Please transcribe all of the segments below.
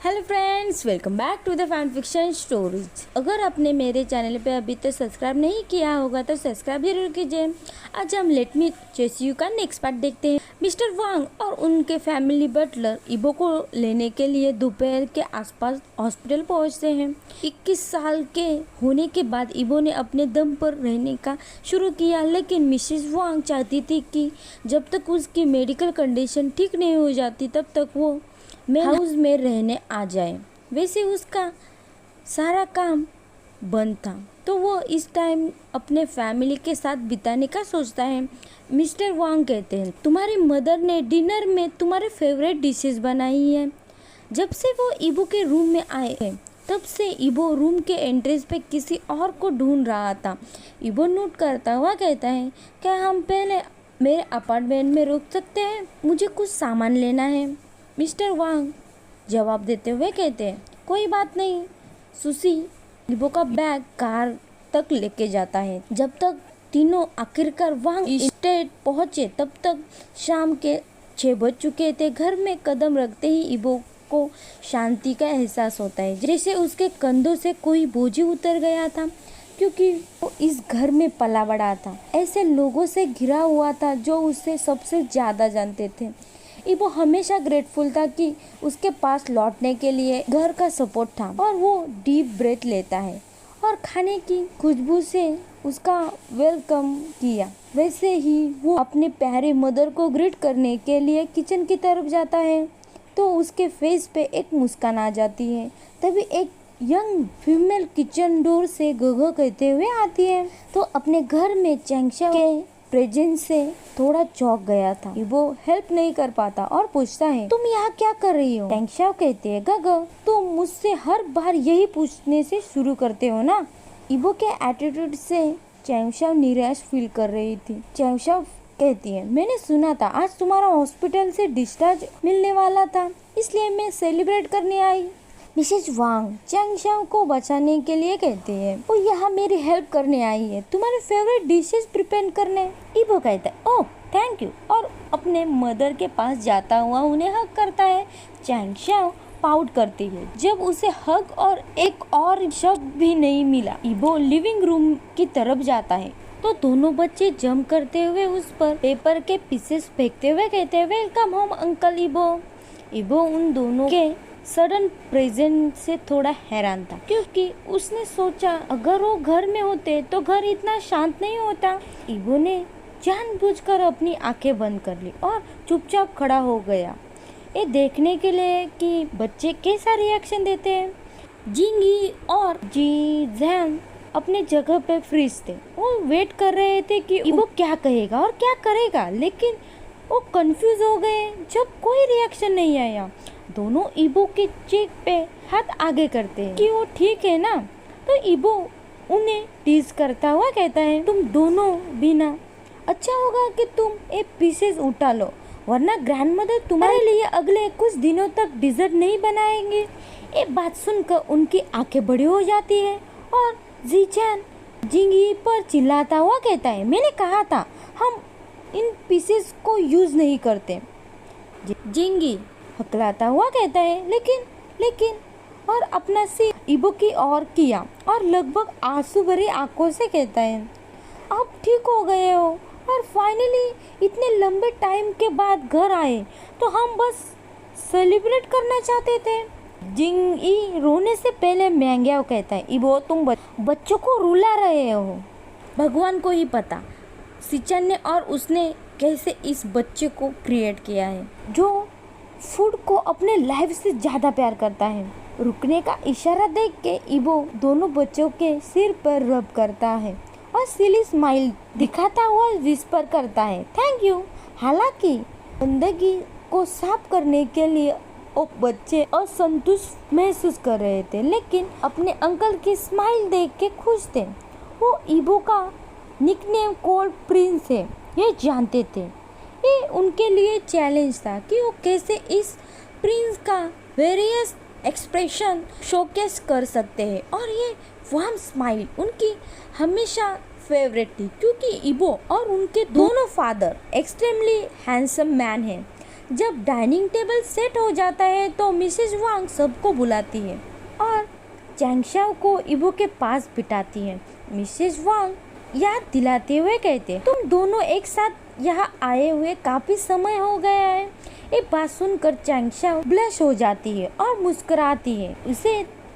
Hello friends, welcome back to the fan fiction stories. अगर आपने मेरे चैनल पे अभी तक सब्सक्राइब नहीं किया होगा तो सब्सक्राइब जरूर कीजिए। आज हम लेट मी चेस यू का नेक्स्ट पार्ट देखते हैं। मिस्टर वांग और उनके फैमिली बटलर इबो को लेने के लिए दोपहर के आसपास हॉस्पिटल पहुंचते हैं। 21 साल के होने के बाद इबो ने अपने दम पर रहने का शुरू किया, लेकिन मिसेस वांग चाहती थी कि जब तक उसकी मेडिकल कंडीशन ठीक नहीं हो जाती तब तक वो हाउस में रहने आ जाए। वैसे उसका सारा काम बंद था तो वो इस टाइम अपने फैमिली के साथ बिताने का सोचता है। मिस्टर वांग कहते हैं, तुम्हारी मदर ने डिनर में तुम्हारे फेवरेट डिशेस बनाई है। जब से वो इबो के रूम में आए हैं तब से इबो रूम के एंट्रेंस पे किसी और को ढूंढ रहा था। इबो नोट करता हुआ कहता है, क्या हम पहले मेरे अपार्टमेंट में रुक सकते हैं? मुझे कुछ सामान लेना है। मिस्टर वांग जवाब देते हुए कहते हैं, कोई बात नहीं। सुसी इबो का बैग कार तक लेके जाता है। जब तक तीनों आखिरकार वांग स्टेट पहुंचे तब तक शाम के 6 बज चुके थे। घर में कदम रखते ही इबो को शांति का एहसास होता है, जैसे उसके कंधों से कोई बोझ उतर गया था, क्योंकि वो इस घर में पला बड़ा था। ऐसे लोगों से घिरा हुआ था जो उसे सबसे ज़्यादा जानते थे। इबो हमेशा ग्रेटफुल था कि उसके पास लौटने के लिए घर का सपोर्ट था, और वो डीप ब्रेथ लेता है और खाने की खुशबू से उसका वेलकम किया। वैसे ही वो अपने प्यारे मदर को ग्रीट करने के लिए किचन की तरफ जाता है तो उसके फेस पे एक मुस्कान आ जाती है। तभी एक यंग फीमेल किचन डोर से गग कहते हुए आती है। तो अपने घर में चैंगशा के प्रेजेंस से थोड़ा चौंक गया था। इबो हेल्प नहीं कर पाता और पूछता है, तुम यहाँ क्या कर रही हो? चैंगशा कहते हैं, गग तुम मुझसे हर बार यही पूछने से शुरू करते हो ना। इबो के एटीट्यूड से चैंगशा निराश फील कर रही थी। चैंगशा कहती है, मैंने सुना था आज तुम्हारा हॉस्पिटल से डिस्चार्ज मिलने वाला था, इसलिए मैं सेलिब्रेट करने आई। मिसेज वांग चैंगशा को बचाने के लिए कहती है, वो यहाँ मेरी हेल्प करने आई है, तुम्हारे फेवरेट डिशेस प्रिपेयर करने। इबो कहता है, ओह थैंक यू, और अपने मदर के पास जाता हुआ उन्हें हग करता है। चैंगशा पाउट करती है जब उसे हग और एक और शब्द भी नहीं मिला। इबो लिविंग रूम की तरफ जाता है तो दोनों बच्चे जंप करते हुए उस पर पेपर के पीसेस फेंकते हुए कहते हैं, वेलकम होम अंकल इबो। इबो उन दोनों के सडन प्रेजेंट से थोड़ा हैरान था, क्योंकि उसने सोचा अगर वो घर में होते तो घर इतना शांत नहीं होता। इबो ने जानबूझकर अपनी आंखें बंद कर ली और चुपचाप खड़ा हो गया, ये देखने के लिए कि बच्चे कैसा रिएक्शन देते हैं। जिंगी और जी जैन अपने जगह पे फ्रीज थे। वो वेट कर रहे थे कि इबो क्या कहेगा और क्या करेगा, लेकिन वो कंफ्यूज हो गए जब कोई रिएक्शन नहीं आया। दोनों इबो के चेक पे हाथ आगे करते हैं कि वो ठीक है ना। तो इबो उन्हें टीज करता हुआ कहता है, तुम दोनों भी ना, अच्छा होगा कि तुम एक पीसेस उठा लो, वरना ग्रैंडमदर तुम्हारे लिए अगले कुछ दिनों तक डिजर्ट नहीं बनाएंगे। ये बात सुनकर उनकी आंखें बड़ी हो जाती है और जीचैन जिंगी पर चिल्लाता हुआ कहता है, मैंने कहा था हम इन पीसेस को यूज नहीं करते। जिंगी हकलाता हुआ कहता है, लेकिन और अपना सिर इबो की ओर किया और लगभग आंसू भरी आंखों से कहता है, अब ठीक हो गए हो और फाइनली इतने लंबे टाइम के बाद घर आए तो हम बस सेलिब्रेट करना चाहते थे। जिंगी रोने से पहले मैंग्याओ कहता है, इबो तुम बच्चों को रुला रहे हो, भगवान को ही पता सिचन ने और उसने कैसे इस बच्चे को क्रिएट किया है जो फूड को अपने लाइफ से ज़्यादा प्यार करता है। रुकने का इशारा देख के इबो दोनों बच्चों के सिर पर रब करता है और सिली स्माइल दिखाता हुआ विस्पर करता है, थैंक यू। हालांकि गंदगी को साफ करने के लिए वो बच्चे असंतुष्ट महसूस कर रहे थे, लेकिन अपने अंकल की स्माइल देख के खुश थे। वो इबो का निकनेम कोल्ड प्रिंस है ये जानते थे। ये उनके लिए चैलेंज था कि वो कैसे इस प्रिंस का वेरियस एक्सप्रेशन शोकेस कर सकते हैं, और ये वार्म स्माइल उनकी हमेशा फेवरेट थी, क्योंकि इबो और उनके दोनों फादर एक्सट्रीमली हैंडसम मैन हैं जब डाइनिंग टेबल सेट हो जाता है तो मिसेज वांग सबको बुलाती है और चैंगशाओ को इबो के पास बिठाती है। मिसेज वांग याद दिलाते हुए कहते, तुम दोनों एक साथ यहाँ आए हुए काफी समय हो गया है। ये बात सुनकर चैंगशाओ ब्लश हो जाती है और मुस्कुराती है। उसे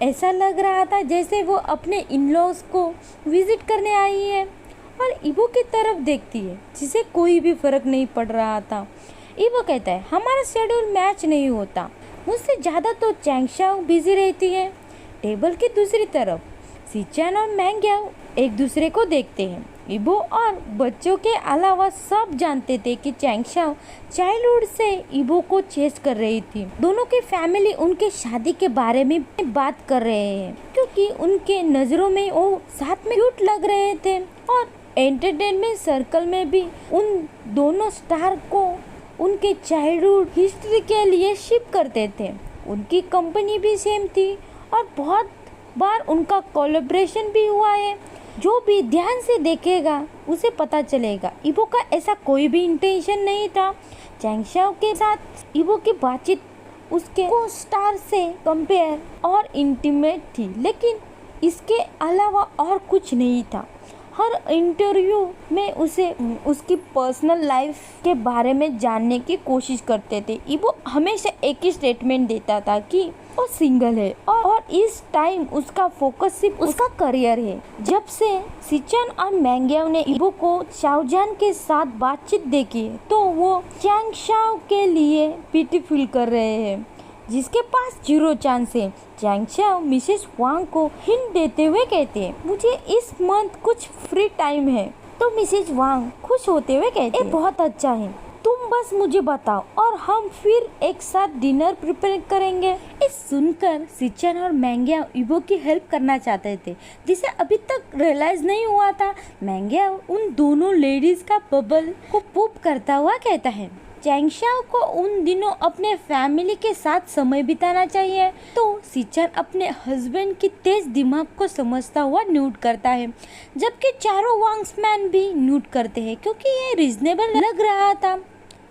ऐसा लग रहा था जैसे वो अपने इन-लॉज को विजिट करने आई है और इबो की तरफ देखती है जिसे कोई भी फर्क नहीं पड़ रहा था। इबो कहता है, हमारा शेड्यूल मैच नहीं होता, मुझसे ज़्यादा तो चैंगशाओ बिजी रहती है। टेबल की दूसरी तरफ सिचन और मैंग्याओ एक दूसरे को देखते हैं। इबो और बच्चों के अलावा सब जानते थे कि चैंगशाओ चाइल्डहुड से इबो को चेस कर रही थी। दोनों की फैमिली उनके शादी के बारे में बात कर रहे हैं क्योंकि उनके नज़रों में वो साथ में क्यूट लग रहे थे और एंटरटेनमेंट सर्कल में भी उन दोनों स्टार को उनके चाइल्डहुड हिस्ट्री के लिए शिप करते थे। उनकी कंपनी भी सेम थी और बहुत बार उनका कोलैबोरेशन भी हुआ है। जो भी ध्यान से देखेगा उसे पता चलेगा इबो का ऐसा कोई भी इंटेंशन नहीं था। चैंगशाओ के साथ इबो की बातचीत उसके को स्टार से कंपेयर और इंटीमेट थी, लेकिन इसके अलावा और कुछ नहीं था। हर इंटरव्यू में उसे उसकी पर्सनल लाइफ के बारे में जानने की कोशिश करते थे। इबो हमेशा एक ही स्टेटमेंट देता था कि वो सिंगल है और इस टाइम उसका फोकस सिर्फ उसका करियर है। जब से सिचन और मैंग्याओ ने इबो को शाओजान के साथ बातचीत देखी है तो वो चैंगशाओ के लिए पिटी फील कर रहे हैं जिसके पास 0 चांस है। चैंगशाओ मिसेस वांग को हिंट देते हुए कहते हैं, मुझे इस मंथ कुछ फ्री टाइम है। तो मिसेस वांग खुश होते हुए कहते हैं, बहुत अच्छा है, तुम बस मुझे बताओ और हम फिर एक साथ डिनर प्रिपेयर करेंगे। इस सुनकर सिचन और मैंग्याओ इबो की हेल्प करना चाहते थे जिसे अभी तक रियलाइज नहीं हुआ था। मैंग्याओ उन दोनों लेडीज का बबल को पूप करता हुआ कहता है, चैंगशाओ को उन दिनों अपने फैमिली के साथ समय बिताना चाहिए। तो सिचन अपने हस्बैंड की तेज दिमाग को समझता हुआ न्यूट करता है, जबकि चारों वांग्समैन भी न्यूट करते हैं क्योंकि ये रीजनेबल लग रहा था।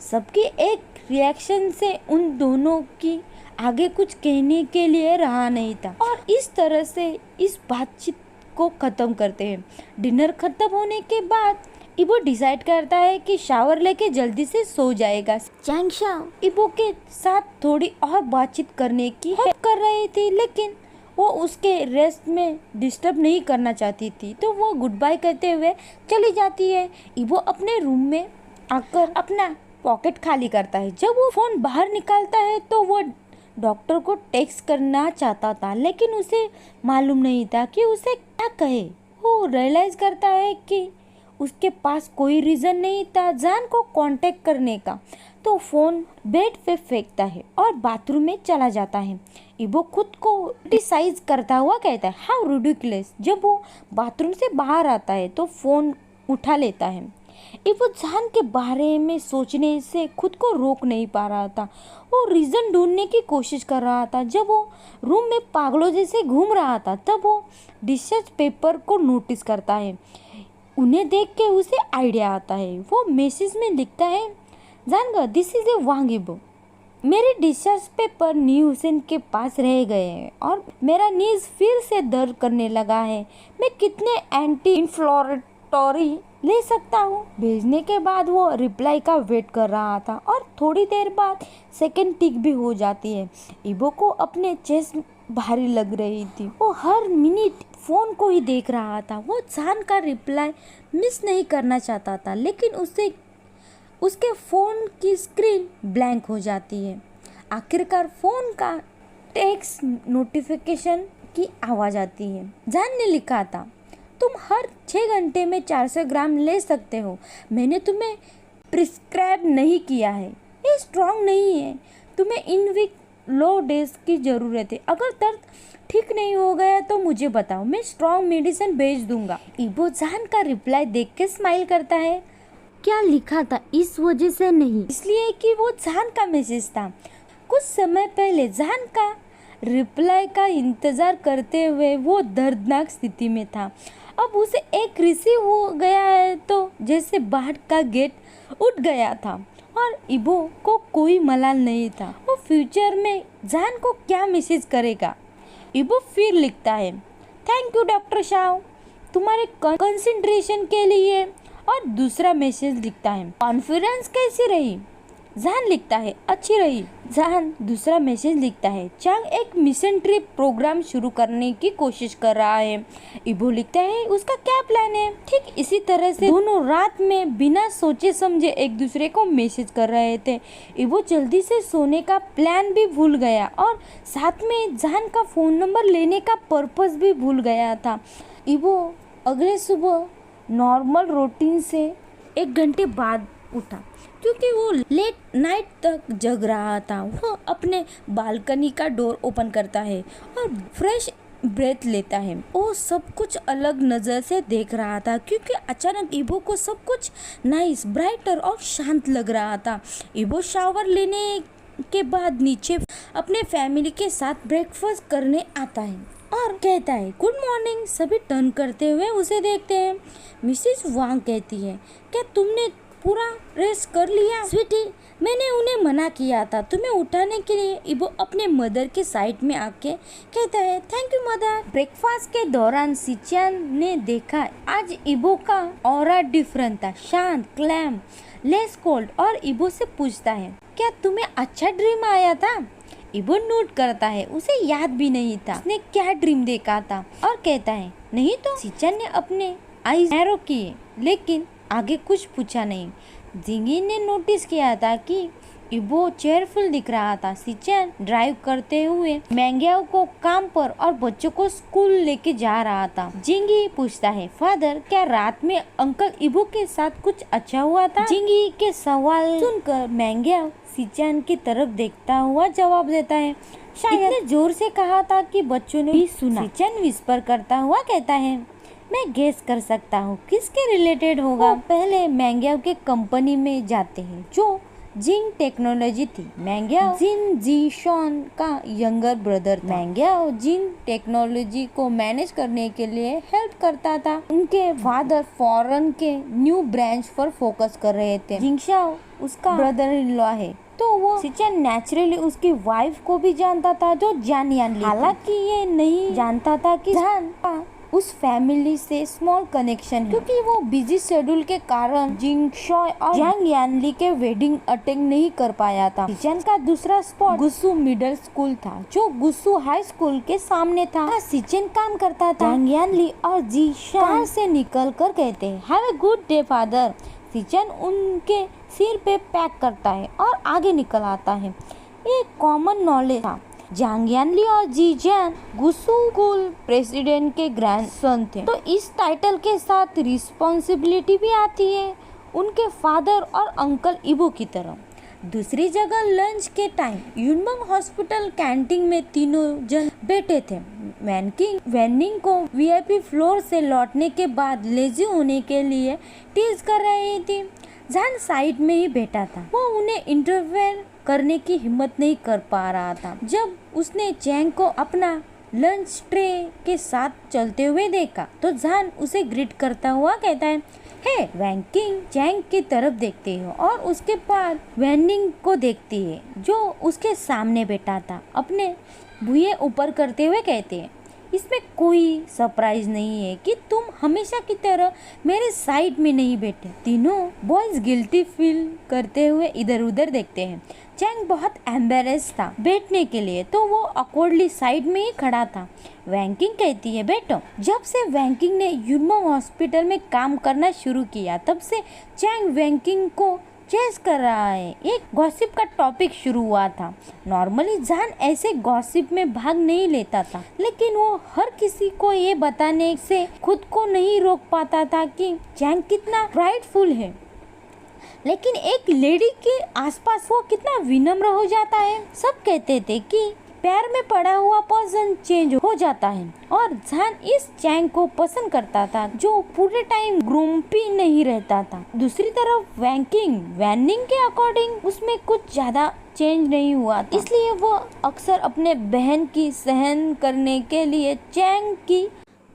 सबकी एक रिएक्शन से उन दोनों की आगे कुछ कहने के लिए रहा नहीं था और इस तरह से इस बातचीत को खत्म करते हैं। डिनर खत्म होने के बाद इबो डिसाइड करता है कि शावर लेके जल्दी से सो जाएगा। चैंगशाओ इबो के साथ थोड़ी और बातचीत करने की हेल्प कर रही थी, लेकिन वो उसके रेस्ट में डिस्टर्ब नहीं करना चाहती थी, तो वो गुड बाय कहते हुए चली जाती है। इबो अपने रूम में आकर अपना पॉकेट खाली करता है। जब वो फोन बाहर निकालता है तो वो डॉक्टर को टेक्स्ट करना चाहता था, लेकिन उसे मालूम नहीं था कि उसे क्या कहे। वो रियलाइज करता है कि उसके पास कोई रीज़न नहीं था जान को कांटेक्ट करने का, तो फ़ोन बेड पे फेंकता है और बाथरूम में चला जाता है। इबो खुद को क्रिटिसाइज करता हुआ कहता है, हाउ रिडिकुलस। जब वो बाथरूम से बाहर आता है तो फ़ोन उठा लेता है। इबो जान के बारे में सोचने से खुद को रोक नहीं पा रहा था। वो रीज़न ढूंढने की कोशिश कर रहा था। जब वो रूम में पागलों जैसे घूम रहा था तब वो डिस्चार्ज पेपर को नोटिस करता है। उन्हें देख के उसे आइडिया आता है। वो मैसेज में लिखता है, जानगा दिस इज ए वांग इबो, मेरे डिस्चार्ज पेपर न्यू हुसैन के पास रह गए हैं और मेरा नीज फिर से दर्द करने लगा है। मैं कितने एंटी इन्फ्लेमेटरी ले सकता हूँ। भेजने के बाद वो रिप्लाई का वेट कर रहा था और थोड़ी देर बाद सेकंड टिक भी हो जाती है। इबो को अपने चेस्ट भारी लग रही थी। वो हर मिनट फ़ोन को ही देख रहा था। वो जान का रिप्लाई मिस नहीं करना चाहता था, लेकिन उसके फ़ोन की स्क्रीन ब्लैंक हो जाती है। आखिरकार फ़ोन का टेक्स्ट नोटिफिकेशन की आवाज़ आती है। जान ने लिखा था, तुम हर 6 घंटे में 400 ग्राम ले सकते हो। मैंने तुम्हें प्रिस्क्राइब नहीं किया है, ये स्ट्रॉन्ग नहीं है। तुम्हें इन वीक लो डेज की ज़रूरत है। अगर दर्द ठीक नहीं हो गया तो मुझे बताओ, मैं स्ट्रॉन्ग मेडिसिन भेज दूंगा। इबो जान का रिप्लाई देख के स्माइल करता है। क्या लिखा था इस वजह से नहीं, इसलिए कि वो जान का मैसेज था। कुछ समय पहले जान का रिप्लाई का इंतज़ार करते हुए वो दर्दनाक स्थिति में था। अब उसे एक रिसीव हो गया है तो जैसे बाहर का गेट उठ गया था और इबो को कोई मलाल नहीं था वो फ्यूचर में जान को क्या मैसेज करेगा। इबो फिर लिखता है, थैंक यू डॉक्टर शाह तुम्हारे कंसंट्रेशन के लिए। और दूसरा मैसेज लिखता है, कॉन्फ्रेंस कैसी रही। जान लिखता है, अच्छी रही। जान दूसरा मैसेज लिखता है, चांग एक मिशन ट्रिप प्रोग्राम शुरू करने की कोशिश कर रहा है। इबो लिखता है, उसका क्या प्लान है। ठीक इसी तरह से दोनों रात में बिना सोचे समझे एक दूसरे को मैसेज कर रहे थे। इबो जल्दी से सोने का प्लान भी भूल गया और साथ में जान का फोन नंबर लेने का पर्पस भी भूल गया था। इबो अगले सुबह नॉर्मल रूटीन से 1 घंटे बाद उठा क्योंकि वो लेट नाइट तक जग रहा था। वो अपने बालकनी का डोर ओपन करता है और फ्रेश ब्रेथ लेता है। वो सब कुछ अलग नज़र से देख रहा था क्योंकि अचानक इबो को सब कुछ नाइस, ब्राइटर और शांत लग रहा था। इबो शावर लेने के बाद नीचे अपने फैमिली के साथ ब्रेकफास्ट करने आता है और कहता है, गुड मॉर्निंग। सभी टर्न करते हुए उसे देखते हैं। मिसेस वांग कहती है, क्या तुमने पूरा रेस्ट कर लिया? स्वीटी, मैंने उन्हें मना किया था तुम्हें उठाने के लिए। इबो अपने मदर के साइड में आके कहता है, थैंक यू मदर। ब्रेकफास्ट के दौरान सिचियन ने देखा आज इबो का ऑरा डिफरेंट था, शांत, क्लैम, लेस कोल्ड। और इबो से पूछता है, क्या तुम्हें अच्छा ड्रीम आया था? इबो नोट करता है, उसे याद भी नहीं था उसने क्या ड्रीम देखा था और कहता है, नहीं तो। सिचियन ने अपने आईज नैरो किए लेकिन आगे कुछ पूछा नहीं। जिंगी ने नोटिस किया था कि इबो चेयरफुल दिख रहा था। सिचियन ड्राइव करते हुए मैंगियाओ को काम पर और बच्चों को स्कूल लेके जा रहा था। जिंगी पूछता है, फादर क्या रात में अंकल इबो के साथ कुछ अच्छा हुआ था? जिंगी के सवाल सुनकर मैंगियाओ सिचियन की तरफ देखता हुआ जवाब देता है, शायद इतने जोर से कहा था कि बच्चों ने भी सुना। सिचियन विस्पर करता हुआ कहता है, मैं गेस कर सकता हूँ किसके रिलेटेड होगा। पहले मैंगियाओ के कंपनी में जाते हैं जो जिंग टेक्नोलॉजी थी। मैंगियाओ जिन जी शॉन का यंगर ब्रदर था। मैंगियाओ जिंग टेक्नोलॉजी को मैनेज करने के लिए हेल्प करता था। उनके फादर फॉरेन के न्यू ब्रांच पर फोकस कर रहे थे। जिंगशाओ उसका ब्रदर इन लॉ है तो वो सिचियन नेचुरली उसकी वाइफ को भी जानता था जो जान यानली। हालांकि ये नहीं जानता था कि जान का उस फैमिली से स्मॉल कनेक्शन है क्योंकि वो बिजी शेड्यूल के कारण जिंग शॉय और यांग यानली के वेडिंग अटेंड नहीं कर पाया था। सिचियन का दूसरा स्पॉट गुसु मिडिल स्कूल था जो गुसु हाई स्कूल के सामने था। सिचियन काम करता था। यांग यानली और जी कार से निकल कर कहते हैं, have a good day father. सिचियन उनके सिर पे पैक करता है और आगे निकल आता है। ये कॉमन नॉलेज था। जांग यानली और जी जैन गुसु स्कूल प्रेसिडेंट के ग्रैंडसन थे तो इस टाइटल के साथ रिस्पॉन्सिबिलिटी भी आती है उनके फादर और अंकल इबो की तरह। दूसरी जगह लंच के टाइम यूनमंग हॉस्पिटल कैंटीन में तीनों जन बैठे थे। वैनिंग को वीआईपी फ्लोर से लौटने के बाद लेजी होने के लिए टीज कर रही थी। जान साइड में ही बैठा था। वो उन्हें इंटरफेयर करने की हिम्मत नहीं कर पा रहा था। जब उसने चैंग को अपना लंच ट्रे के साथ चलते हुए देखा तो जान उसे ग्रीट करता हुआ कहता है, हे वैंकिंग। चैंग की तरफ देखते हो और उसके बाद वैनिंग को देखती है जो उसके सामने बैठा था। अपने भुए ऊपर करते हुए कहते हैं, इसमें कोई सरप्राइज नहीं है कि तुम हमेशा की तरह मेरे साइड में नहीं बैठे। तीनों बॉयज गिल्टी फील करते हुए इधर उधर देखते हैं। चैंग बहुत एम्बेरेस था बैठने के लिए तो वो अकॉर्डली साइड में ही खड़ा था। वैंकिंग कहती है, बैठो। जब से वैंकिंग ने यूनमंग हॉस्पिटल में काम करना शुरू किया तब से चैंग वैंकिंग को चेस कर रहा है। एक गॉसिप का टॉपिक शुरू हुआ था। नॉर्मली जान ऐसे गॉसिप में भाग नहीं लेता था लेकिन वो हर किसी को ये बताने से खुद को नहीं रोक पाता था कि चैंग कितना प्राइडफुल है। लेकिन एक लेडी के आसपास वो कितना विनम्र हो जाता है। सब कहते थे कि पैर में पड़ा हुआ पर्सन चेंज हो जाता है और जान इस चैंग को पसंद करता था जो पूरे टाइम ग्रुम्पी नहीं रहता था। दूसरी तरफ वैनिंग के अकॉर्डिंग उसमें कुछ ज्यादा चेंज नहीं हुआ था इसलिए वो अक्सर अपने बहन की सहन करने के लिए चैंग की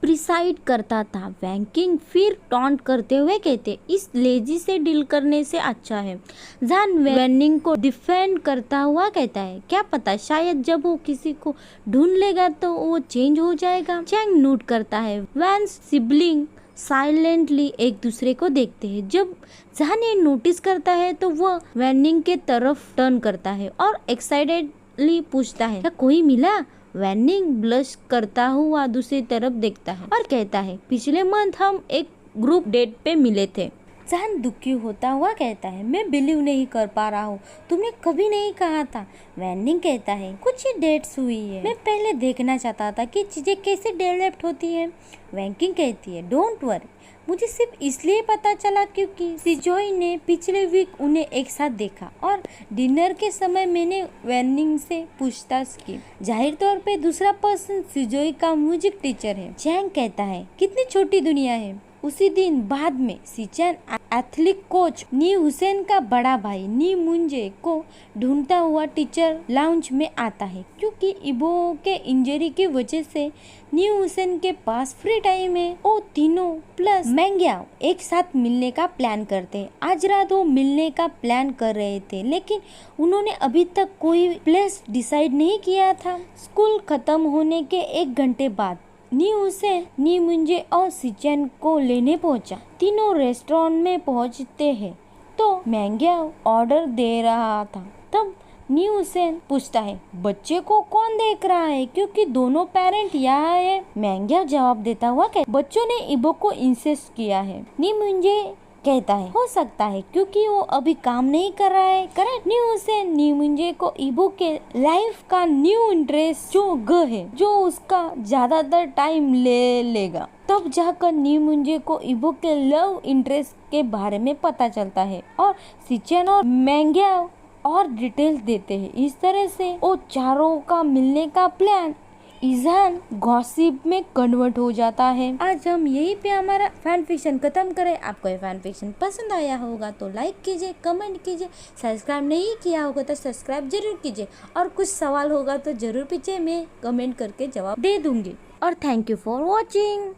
प्रिसाइड करता था। वैंकिंग फिर टॉन्ट करते हुए कहते, इस लेजी से डील करने से अच्छा है। जॉन वेनिंग को डिफेंड करता हुआ कहता है, क्या पता शायद जब वो किसी को ढूंढ लेगा तो वो चेंज हो जाएगा। चैंग नोट करता है। वैन्स सिबलिंग साइलेंटली एक दूसरे को देखते हैं। जब जहान ये नोटिस करता है तो वह वैनिंग के तरफ टर्न करता है और एक्साइटेडली पूछता है, क्या कोई मिला? वैनिंग ब्लश करता हुआ दूसरी तरफ देखता है और कहता है, पिछले मंथ हम एक ग्रुप डेट पे मिले थे। जहान दुखी होता हुआ कहता है, मैं बिलीव नहीं कर पा रहा हूँ, तुमने कभी नहीं कहा था। वैनिंग कहता है, कुछ ही डेट्स हुई है, मैं पहले देखना चाहता था कि चीजें कैसे डेवलप होती है। वैंकिंग कहती है, डोंट वरी, मुझे सिर्फ इसलिए पता चला क्योंकि सिजोई ने पिछले वीक उन्हें एक साथ देखा और डिनर के समय मैंने वैनिंग से पूछताछ की। जाहिर तौर पे दूसरा पर्सन सिजोई का म्यूजिक टीचर है। चैंग कहता है, कितनी छोटी दुनिया है। उसी दिन बाद में सिचैन एथलेटिक कोच नी हुसैन का बड़ा भाई नी मुंजे को ढूंढता हुआ टीचर लाउंज में आता है क्योंकि इबो के इंजरी की वजह से नी हुसैन के पास फ्री टाइम है। वो तीनों प्लस मैंग्याओ एक साथ मिलने का प्लान करते हैं। आज रात वो मिलने का प्लान कर रहे थे लेकिन उन्होंने अभी तक कोई प्लेस डिसाइड नहीं किया था। स्कूल खत्म होने के 1 घंटे बाद नी हुसैन नी मुंजे और सिचैन को लेने पहुंचा। तीनों रेस्टोरेंट में पहुंचते हैं तो मैंग्याओ ऑर्डर दे रहा था। तब नी हुसैन पूछता है, बच्चे को कौन देख रहा है क्योंकि दोनों पेरेंट यहाँ है। मैंग्याओ जवाब देता हुआ कहता, बच्चों ने इबो को इंसिस्ट किया है। नी मुंजे कहता है, हो सकता है क्योंकि वो अभी काम नहीं कर रहा है। करेक्ट। नी हुसैन नी मुंजे को इबो के लाइफ का न्यू इंटरेस्ट जो है जो उसका ज्यादातर टाइम ले लेगा। तब जाकर नी मुंजे को इबो के लव इंटरेस्ट के बारे में पता चलता है और सिचैन और मैंग्याओ और डिटेल्स देते हैं। इस तरह से वो चारों का मिलने का प्लान इजान गॉसिप में कन्वर्ट हो जाता है। आज हम यहीं पे हमारा फैन फिक्शन खत्म करें। आपको ये फैन फिक्शन पसंद आया होगा तो लाइक कीजिए, कमेंट कीजिए, सब्सक्राइब नहीं किया होगा तो सब्सक्राइब जरूर कीजिए और कुछ सवाल होगा तो जरूर पूछिए, मैं कमेंट करके जवाब दे दूंगी। और थैंक यू फॉर वॉचिंग।